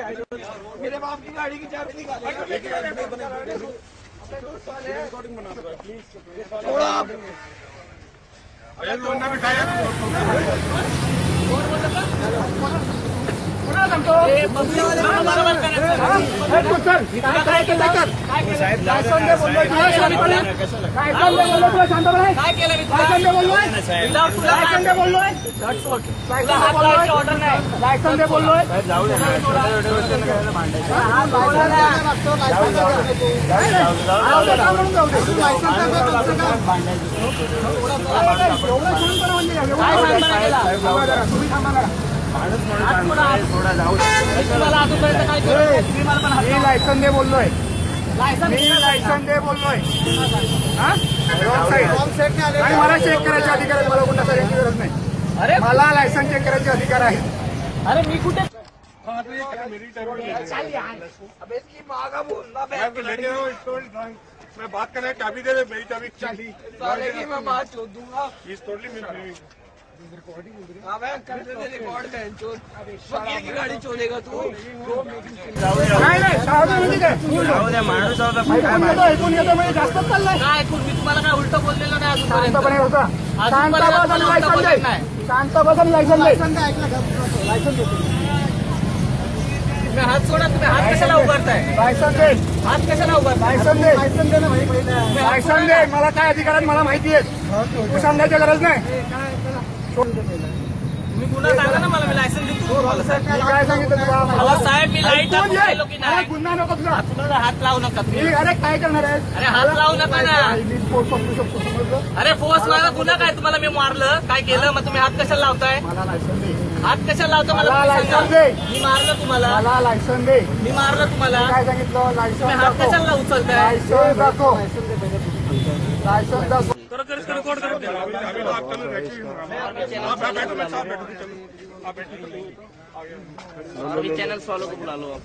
मेरे बाप की गाड़ी की चाबी निकाल। लायसन दे बोललोय, लायसन दे बोललोय। आणि मला चेक करायचे अधिकार आहे, मला कुठला करायची गरज नाही। अरे मला लायसन चेक करायचे अधिकार आहे। अरे मी कुठे अब इसकी माँ का बोलना मैं बात करना चाबी दे, मेरी चाबी चाबी मैं बात छोड़ दूंगा। रिकॉर्ड वकील की गाडी चोलेगा तू। माणूस ऐकून घेतो म्हणजे जास्तच चाललंय। काय ऐकून मी तुम्हाला काय उलट बोललेलं नाही अजूनपर्यंत होता। शांत बसा, लायसन देतो। तुम्ही हात सोडा, तुम्ही हात कशाला उभारताय? लायसन दे, हात कशाला उभारताय? लायसन दे ना भाई, लायसन दे। मला काय अधिकार आहे मला माहिती आहे, तू सांगायची गरज नाही। तुम्ही गुन्हा सांगा ना मला, मी लायसन देतो। काय सांगितलं तुला? साहेब मी लाईट दाखवलो की नाही? गुन्हा नको तुला, हात लावू नका तुम्ही। अरे काय करणार आहे? अरे हात लावू नका ना। अरे फोर्स माझा गुन्हा काय? तुम्हाला मी मारलं, काय केलं? मग तुम्ही हात कशाला लावताय? मला लायसन दे। हात कशाला लावता मला? लायसन दे। मी मारलं तुम्हाला? मला लायसन दे। मी मारलं तुम्हाला? काय सांगितलं? लायसन। हात कशाला उचलताय? लायसन दाखव, लायसन दाखव। रिकॉर्ड करो। अभी चैनल फॉलो को बुला लो।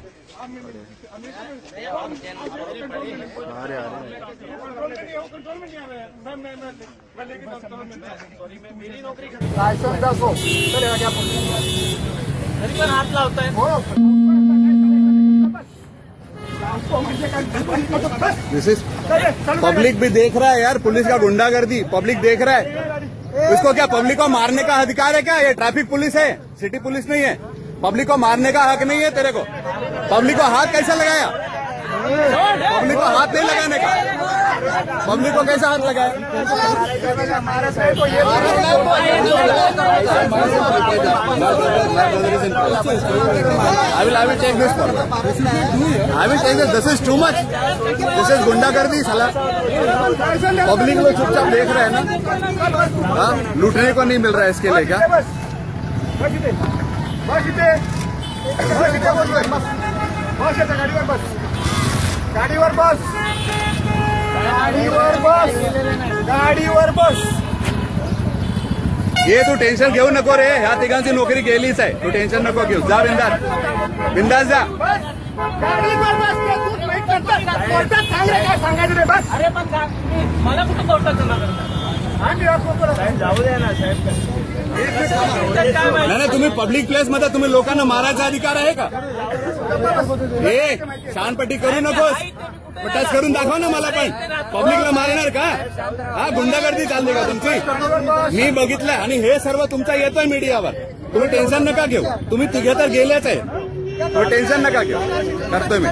लायसन दाखव, चलेगा क्या? पण हात लावताय। पब्लिक भी देख रहा है यार, पुलिस का गुंडागर्दी पब्लिक देख रहा है। इसको क्या पब्लिक को मारने का अधिकार है क्या? ये ट्रैफिक पुलिस है, सिटी पुलिस नहीं है। पब्लिक को मारने का हक नहीं है तेरे को। पब्लिक को हाथ कैसे लगाया? पब्लिक को हाथ नहीं लगाने का। पब्लिक को कैसा हाथ लगाया? I will take this for you. I will take this. This is too much. This is गुंडागर्दी साला। पब्लिक लोग चुपचाप देख रहे हैं ना। हाँ, लूटने को नहीं मिल रहा है इसके लिए क्या? गाडीवर बस, गाडीवर बस। ये तू टेन्शन घेऊ नको रे, ह्या तिघांची नोकरी गेलीच आहे। तू टेन्शन नको घेऊ, जा बिंदास, बिंदास जा। गाडीवर बस, कोर्टात सांग रे, काय सांगायचं रे? बस। अरे पण मला कुठं कोर्टात जाणार? जाऊ द्या ना साहेब। नाही, तुम्ही पब्लिक प्लेस मध्ये तुम्ही लोकांना मारायचा अधिकार आहे का? हे शानपट्टी करू नकोस, टच करून दाखवा ना मला पण। पब्लिकला मारणार का? हा, गुंडागर्दी चालली का तुमची? मी बघितलं आणि हे सर्व तुमचा येतोय मीडियावर। तुम्ही टेन्शन नका घेऊ, तुम्ही तिघे तर गेलेच आहे, तुम्ही टेन्शन नका घेऊ, करतोय मी।